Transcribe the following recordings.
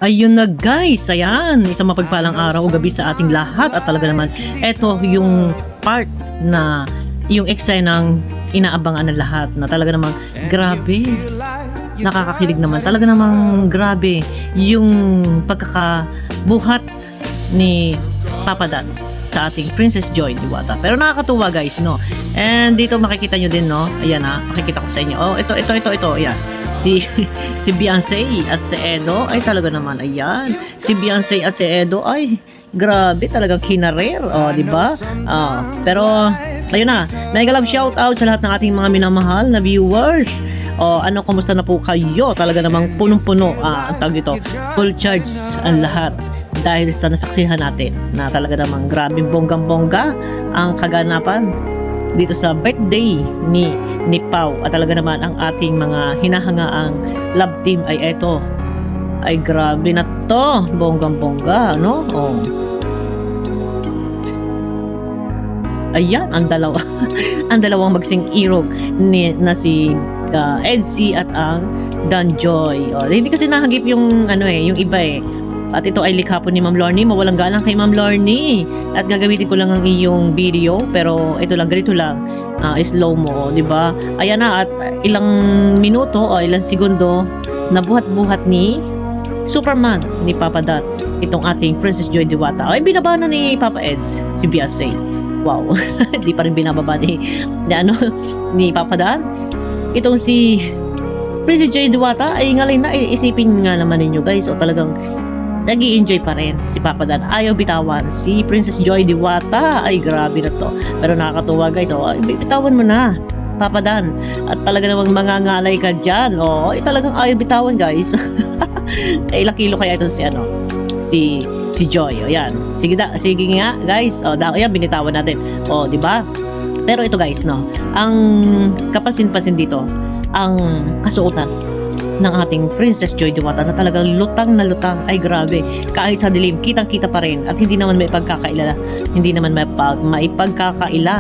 Ayun na guys, ayan, isang mapagpalang araw o gabi sa ating lahat at talaga naman, eto yung part na yung eksenang inaabangan ng lahat na talaga namang grabe, nakakakilig naman, talaga namang grabe yung pagkakabuhat ni Papa Dan sa ating Princess Joy Diwata. Pero nakakatuwa guys, no? And dito makikita nyo din, no? Ayan ha, makikita ko sa inyo. Oh, ito, ayan. Si si Beyonce at si Edo ay talaga naman ayan. Si Beyonce at si Edo ay grabe talagang kinarer, oh, di ba? Pero ayun na, mega love shout out sa lahat ng ating mga minamahal na viewers. Ano, kumusta na po kayo? Talaga namang punong-puno ang tawag dito. Full charge ang lahat dahil sa nasaksihan natin na talaga namang grabe bonggang-bongga ang kaganapan dito sa birthday ni Pau at talaga naman ang ating mga hinahangaang love team ay eto ay grabe na to, bonggang-bongga, no? Ayan ang dalawa ang dalawang magsing irog na si Edsy at ang Danjoy. Hindi kasi nahagip yung ano yung iba at ito ay likha po ni Ma'am Lorny. Mawalang galang kay Ma'am Lorny. At gagamitin ko lang ang iyong video. Pero ito lang, ganito lang. Slow mo, di ba? Ayan na, at ilang minuto o ilang segundo, nabuhat-buhat ni Superman, ni Papa Dat. Itong ating Princess Joy Diwata. Ay, binaba na ni Papa Eds, si Beyonce. Wow. Di pa rin binababa ni Papa Dat. Itong si Princess Joy Diwata, ay ngayon na, isipin nga naman ninyo guys. O talagang nag-i-enjoy pa rin si Papa Dan. Ayaw bitawan si Princess Joy Diwata. Ay grabe na to. Pero nakakatuwa guys. Bitawan mo na Papa Dan. At talaga namang mangangalay ka dyan. Talagang ayaw bitawan guys. Ilang kilo kaya ito si Joy. Ayan. Sige nga guys. Ayan, binitawan natin. Di ba? Pero ito guys, no. Ang kapansin-pansin dito, ang kasuotan ng ating Princess Joy Diwata na talagang lutang na lutang. Ay grabe, kahit sa dilim kitang-kita pa rin at hindi naman may pagkakaila,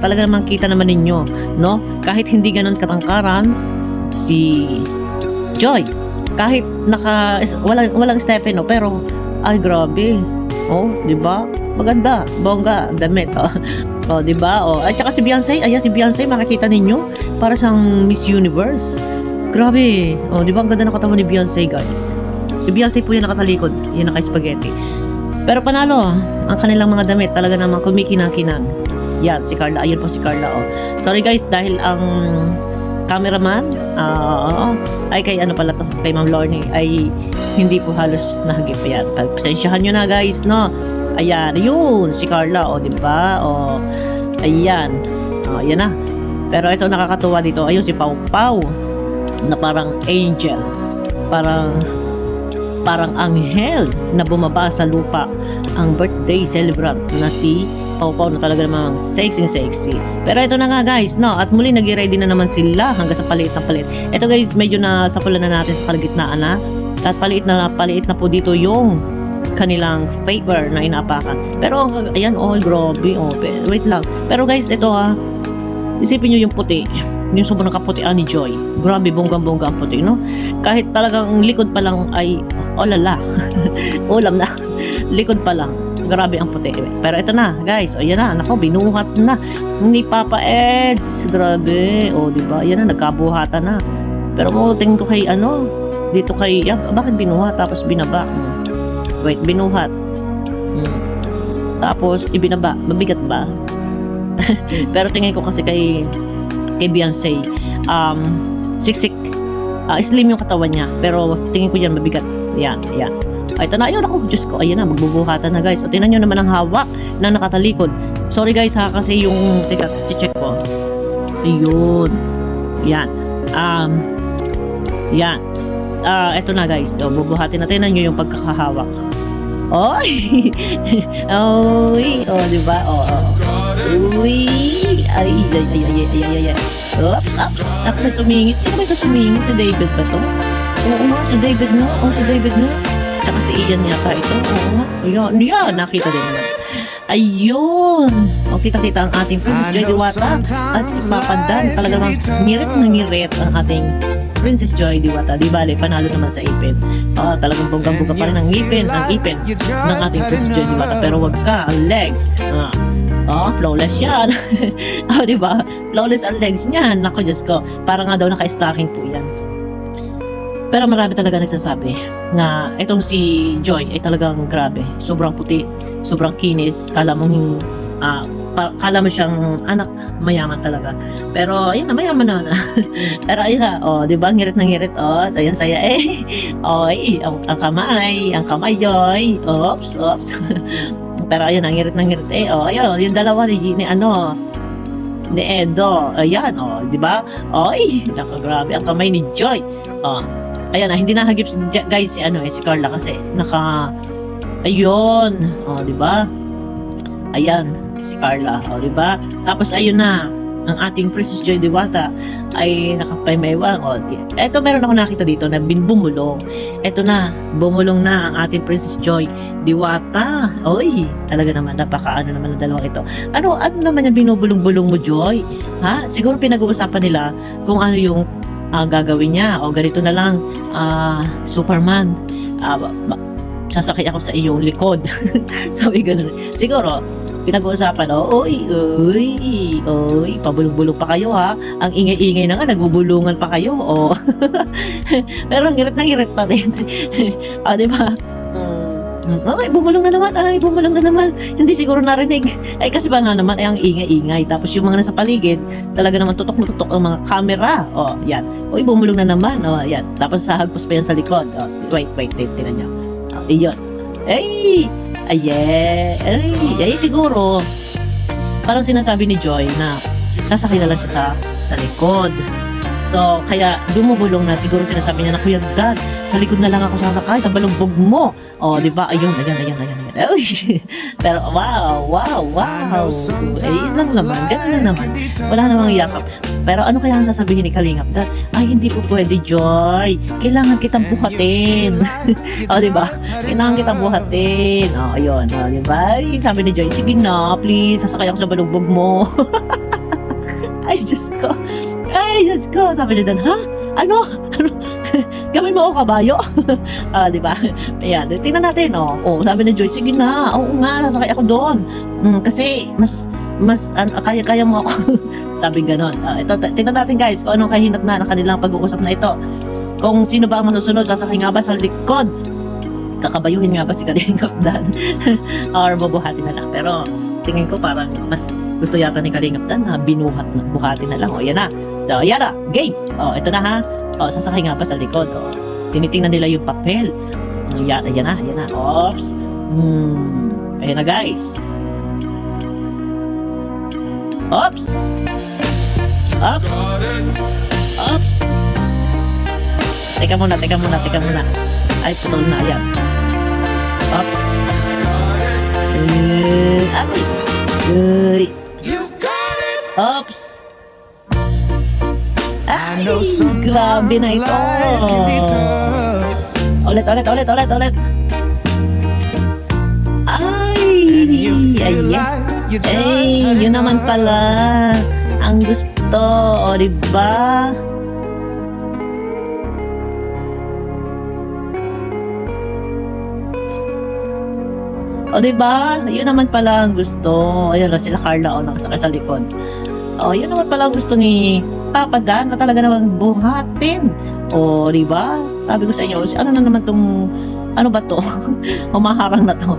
talaga naman kita naman ninyo, no? Kahit hindi ganun katangkaran si Joy, kahit walang Stephen, no? Pero ay grabe, di ba? Maganda, bongga, damit, di ba? At saka si Beyonce, ayan si Beyonce, makikita ninyo para siyang Miss Universe. Grabe. Di ba ang ganda ng katawan ni Beyonce, guys? Si Beyonce po yung nakatalikod, yung naka-spaghetti. Pero panalo, ang kanilang mga damit talaga namang kumikinang-kinang. Yan, si Carla. Ayun po si Carla, Sorry guys, dahil ang cameraman, ay kay kay Ma'am Lorny, ay hindi po halos nahagip. Yan. Pasensyahan nyo na guys, no? Ayan, yun, si Carla, di ba? Ayan. Ayan na. Pero ito nakakatuwa dito. Ayun, si Pau Pau na parang angel, parang anghel na bumaba sa lupa, ang birthday celebrant na si Pau Pau na talaga namang sexy. Pero ito na nga guys, no, at muli nag-ready na naman sila hanggang sa paliit na palit. Ito guys, medyo na sapulan na natin sa kalagitnaan na, at paliit na po dito yung kanilang favor na inaapakan. Pero ayan, grabe, wait lang. Pero guys, ito isipin nyo yung puti, yung sobrang kaputian ni Joy. Grabe, bonggang-bongga ang puti, no? Kahit talagang likod pa lang ay olala. Ulam na. Likod pa lang. Grabe ang puti. Pero ito na, guys. Ayan na, nako, binuhat na ni Papa Eds. Grabe. Di ba? Ayan na, nagkabuhatan na. Pero tingin ko kay dito kay, bakit binuhat tapos binaba? Wait, binuhat. Tapos ibinaba. Mabigat ba? Pero tingin ko kasi kay Beyonce, siksik, slim yung katawan niya, pero tingin ko yan mabigat. Yan. Ito na, ayun ako, Diyos ko, ayan na, magbubuhatan na guys. Tingnan nyo naman ang hawak na nakatalikod. Sorry guys kasi yung, check ko. Ayun. Yan. Yan. Ito na guys, bubuhatin natin. Tingnan nyo yung pagkakahawak. Diba? Uy, ay. Oops. Ako na sumingit. Sino ba ito sumingit? Si David ba to? Si David na. Si David na. Tsaka si Ian yata ito. Yan. Nakita din naman. Ayun. Kita-kita ang ating Princess Joy Diwata at si Papa Dan. Talaga namang ngirit ang ating Princess Joy Diwata. Di bale, panalo naman sa ipin. Talagang bonggang-bongga pa rin ang ipin ng ating Princess Joy Diwata. Pero wag ka, ang legs. Flawless yan. Di ba? Flawless ang legs niyan. Naku, Diyos ko. Parang nga daw naka-stocking po yan. Pero marami talaga nagsasabi na itong si Joy ay talagang grabe. Sobrang puti, sobrang kinis. Kala mo siyang anak mayaman talaga. Pero ayun na, mayaman na. Pero ayun na, di ba? Ngirit na ngirit, sayang-saya eh. Ang kamay Joy. Oops. Pero ayun, ang ngirit na ngirit eh. Ayun, yung dalawa ni Edo. Ayan, di ba? Nakagrabe ang kamay ni Joy. Ayan na, hindi nahagip guys si Carla kasi ayun, di ba? Ayan, si Carla, di ba? Tapos ayun na, ang ating Princess Joy Diwata ay nakapaymaywang. Eto, meron ako nakita dito na bumulong. Eto na, bumulong na ang ating Princess Joy Diwata. Talaga naman, napakaano naman ang dalawang ito. Ano naman yung binubulong-bulong mo, Joy? Ha? Siguro pinag-uusapan nila kung ano yung gagawin niya. Ganito na lang, Superman, sasakay ako sa iyong likod. Sabi ganun. Siguro, pinag-uusapan, pabulong-bulong pa kayo ha. Ang ingay-ingay na nga, nagbubulungan pa kayo. Pero ngirit na ngirit pa rin. Diba? Bumulong na naman. Hindi siguro narinig. Kasi ba nga naman, ang ingay-ingay. Tapos yung mga nasa paligid, talaga naman tutok ang mga camera. Yan. Bumulong na naman. Yan. Tapos sahagpos pa yan sa likod. Wait, tinan nyo. Iyon. Siguro, parang sinasabi ni Joy na sasakay na lang siya sa likod. So, kaya dumubulong na, siguro sinasabi niya na, Kuya Dad, sa likod na lang ako sasakay, sa balugbog mo. Di ba? Ayun. Pero, wow. Yun lang naman, ganun na naman. Wala namang yakap. Pero ano kaya ang sasabihin ni Kalingap? Dad, hindi po pwede, Joy. Kailangan kitang buhatin. Di ba? Kailangan kitang buhatin. Ayun. Di ba? Sabi ni Joy, sige na, please, sasakay ako sa balugbog mo. Diyos ko. Sabi ni Dan, ha? Ano? Gawin mo ako kabayo? Di ba? Ayan, tingnan natin, sabi ni Joy, sige na, nga, sasakay ako doon. Kasi, mas kaya mo ako. Sabi ganon. Ito, tingnan natin guys, kung anong kahinat na ng kanilang pag-uusap na ito. Kung sino ba ang masusunod, sasakay nga ba sa likod? Kakabayuhin nga ba si Kalingap Dan? Or bubuhatin na lang. Pero, tingin ko parang mas gusto yata ni Kalingap Dan na buhatin na lang. Yan na. Yan na. Game. Ito na ha. Sasakay nga ba sa likod? Tinitingnan nila yung papel. Yan na. Oops. Ayan na guys. Oops. Teka muna. Ay, putol na. Ayan. Oops. Oops. Grabe na ito. Ulit. Yun naman pala ang gusto, diba? Diba? Yun naman pala ang gusto. Ayun na sila Carla, nakasakay sa likod. Yun naman pala ang gusto ni Papa Dan na talaga naman buhatin. Diba? Sabi ko sa inyo, ano na naman ano ba to? Humaharang na to.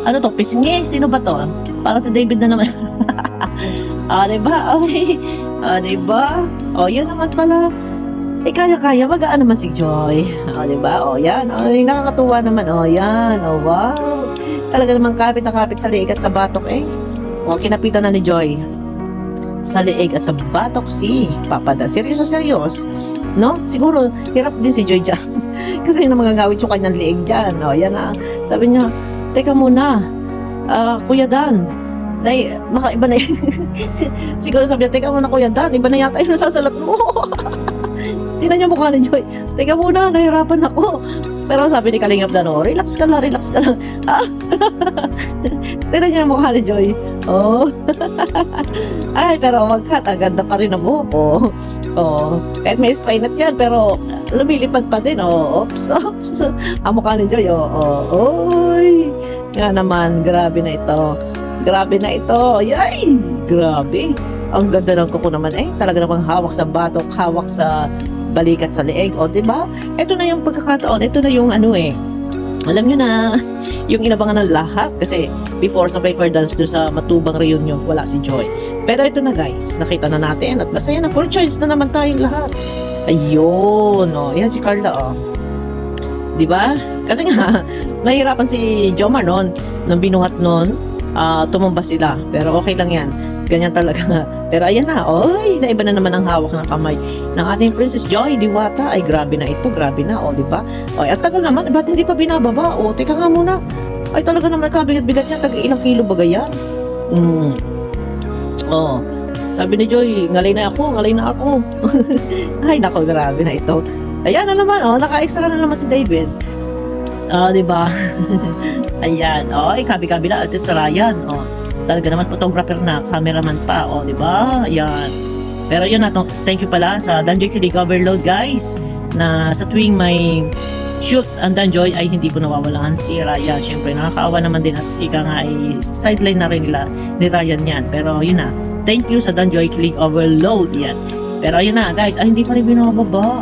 Ano to? Pisngi? Sino ba to? Para si David na naman. Diba? Diba? Yun naman pala. Kaya. Magaan naman si Joy. Diba? Yan. Nakakatuwa naman. Yan. Wow. Talaga naman kapit na kapit sa liig at sa batok kinapitan na ni Joy sa liig at sa batok si Papa Dan. Serious. No? Siguro, hirap din si Joy dyan. Kasi namangangawit yung kanyang liig dyan. Yan na. Sabi niya, teka muna, Kuya Dan, baka iba na yun. Siguro sabi niya, teka muna Kuya Dan, iba na yata yung nasasalat mo. Tingnan niyo mukha ni Joy. Teka muna, nahirapan ako. Pero sabi ni Kalingap Dano, relax ka lang, relax ka lang. Ah. Tingnan niyo yung mukha ni Joy. Oh. Ay, pero wagkat, ang ganda pa rin ang buhok ko. Oh. Kahit may spray net yan, pero lumilipad pa din. Oh. Oops, oops. Ang mukha ni Joy, Oy. Nga naman, grabe na ito. Grabe na ito. Yay! Grabe. Ang ganda ng kuko naman. Talaga namang hawak sa batok, hawak sa balikat sa leeg. O, diba? Ito na yung pagkakataon. Ito na yung alam nyo na, yung inabangan ng lahat. Kasi, before sa paper dance doon sa Matubang reunion, wala si Joy. Pero ito na guys, nakita na natin at masaya na. Full choice na naman tayong lahat. Ayun, yan si Carla, diba? Kasi nga, nahihirapan si Jomar noon, nung binuhat noon, tumumba sila. Pero okay lang yan. Ganyan talaga. Pero ayan na, naiba na naman ang hawak ng kamay ng ating Princess Joy Diwata. Ay, grabe na ito, grabe na, diba? At tagal naman, ba't hindi pa binababa? Teka nga muna. Ay, talaga naman, kabigat-bigat niya, taga ilang kilo ba yan? Sabi ni Joy, ngalay na ako. Ay, nako, grabe na ito. Ayan na naman, naka-extra na naman si David. Diba? Ayan, kabi-kabila, at sa Ryan, talaga naman photographer na, cameraman pa, diba? Ayan. Pero yun na, thank you pala sa Danjoy Kilig Overload, guys, na sa tuwing may shoot ang Danjoy ay hindi po nawawalaan si Ryan. Siyempre, nakakaawa naman din at ika nga ay sideline na rin nila ni Ryan yan. Pero yun na, thank you sa Danjoy Kilig Overload, yan. Pero yun na, guys, hindi pa rin binababa.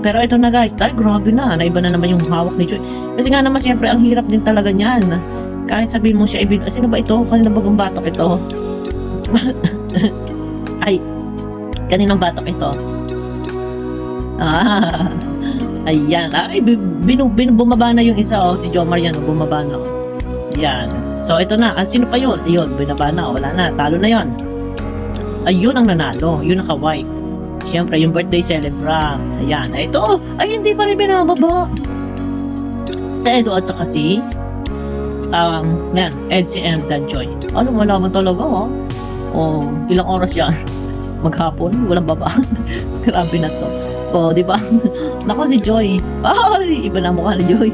Pero ito na guys, dahil grabe na, naiba na naman yung hawak ni Joy. Kasi nga naman siyempre, ang hirap din talaga niyan. Kahit sabihin mo siya, sino ba ito? Kaninang bagang batok ito? Ay, kaninang batok ito? Ayan. Ay, bumaba na yung isa, si Jomar yan, bumaba na. Yan. So, ito na. Sino pa yun? Ayun, binaba na. Wala na. Talo na yun. Ayun ang nanalo. Yun naka-white. Siyempre, yung birthday celebrant. Ayan. Ito, hindi pa rin binababa. Sa Edo at saka si Edsy and Danjoy. Wala mo talaga, ilang oras yan? Maghapon? Walang baba. Grabe na to. Diba? Nako si Joy. Ay, iba na mukha ni Joy.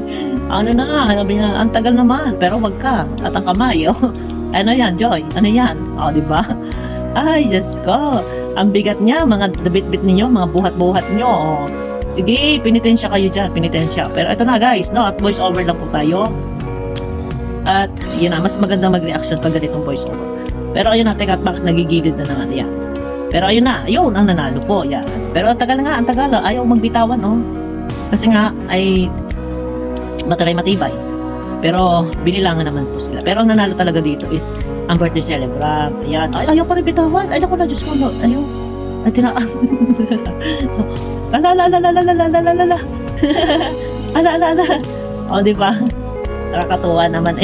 Sabi niya, ang tagal naman. Pero wag ka. At ang kamay, Ano yan, Joy? Ano yan? Diba? Ay, Diyos ko. Ang bigat niya, mga dabit-bit ninyo, mga buhat-buhat nyo. Sige, pinitensya kayo dyan, pinitensya. Pero ito na guys, at voice over lang po tayo. At yun na, mas maganda mag-reaction pag ganitong voice over. Pero ayun na, teka, bakit nagigilid na naman yan. Pero ayun na, ayun ang nanalo po, yan. Pero ang tagal nga, ayaw magbitawan, Kasi nga, ay matibay. Pero binilangan naman po sila. Pero ang nanalo talaga dito is ang birthday celebrant. Ayan. Ay, ayaw pa rin bitawan. Ay, naku na, Diyos ko. Ayaw. Ay, tinaan. Ala. Diba? Nakakatuwa naman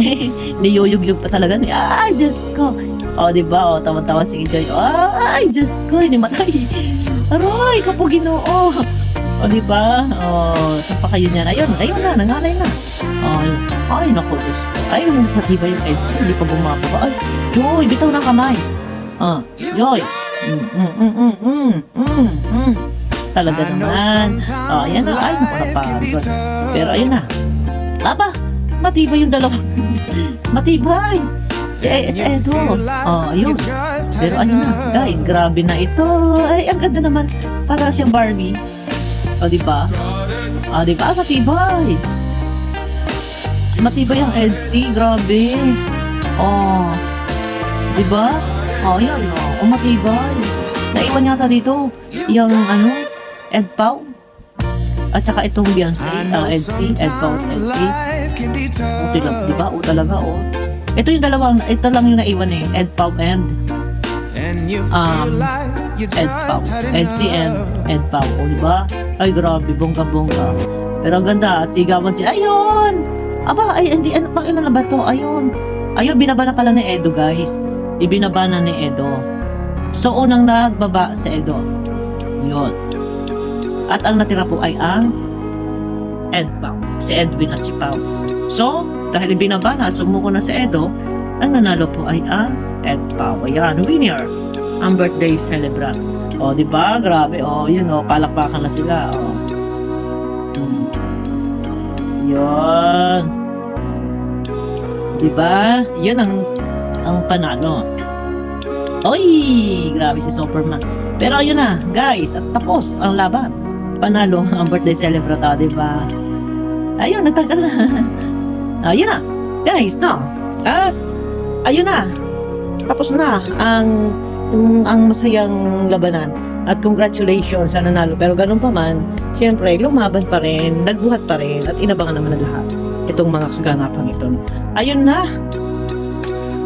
niyuyug-yug pa talaga. Ay, Diyos ko. Diba? Tawa-tawa si Joy. Ay, Diyos ko. Inimatay. Aroy, kapo Ginoo. Diba? Saan pa kayo niyan? Ayun na, nangalay na. Ay, naku, Diyos ko. Ay, pati ba yung Edsy? Hindi pa bumababa. Ay, Joy, bitaw ng kamay. Joy. Talaga naman. Ayan na. Ay, naku, napagod. Pero ayun na. Aba, matibay yung dalawa. Matibay. Si Edo. Ayun. Pero ayun na, guys, grabe na ito. Ay, ang ganda naman. Para siyang Barbie. Diba? Diba? Matibay. Matibay ang Edsy. Grabe. Diba? Yan. Matibay. Naiwan yata dito. Yung Ed Pau. At saka itong Beyonce. Edsy. Ed Pau at Edsy. Diba? Talaga. Ito yung dalawang. Ito lang yung naiwan Ed Pau and Ed Pau. Edsy and Ed Pau. Diba? Ay, grabe. Bongga-bongga. Pero ang ganda. At sigawan siya. Ayun! Aba, hindi. Pang ilan na ba ito? Ayun, binaba na pala ni Edo, guys. Ibinaba na ni Edo. So, unang nagbaba si Edo. Yun. At ang natira po ay ang Ed Pau. Si Edwin at si Pau. So, dahil ibinaba na, sumuko na si Edo, ang nanalo po ay ang Ed Pau. Ayan, winner. Ang birthday celebrant. O, di ba? Grabe. O, yun o. Palakpakan na sila. O. Yun. Di ba? Yun ang panalo. Oy! Grabe si Superman. Pero ayun na, guys. At tapos ang laban. Panalo ang birthday celebrant, di ba? Ayun, natagal na. Ayun na. Guys, no? At ayun na. Tapos na ang masayang labanan. At congratulations sa nanalo. Pero ganun pa man, syempre, lumaban pa rin, nagbuhat pa rin, at inabangan naman ng lahat itong mga kaganapan ito. Ayun na.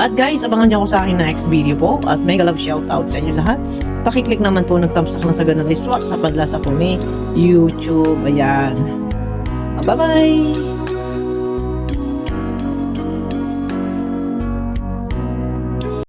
At guys, abangan niyo ako sa aking next video po. At mega love shoutout sa inyo lahat. Pakiclick naman po ng thumbs up na sa ganun liswak sa padlasa po ni YouTube. Ayan. Bye-bye!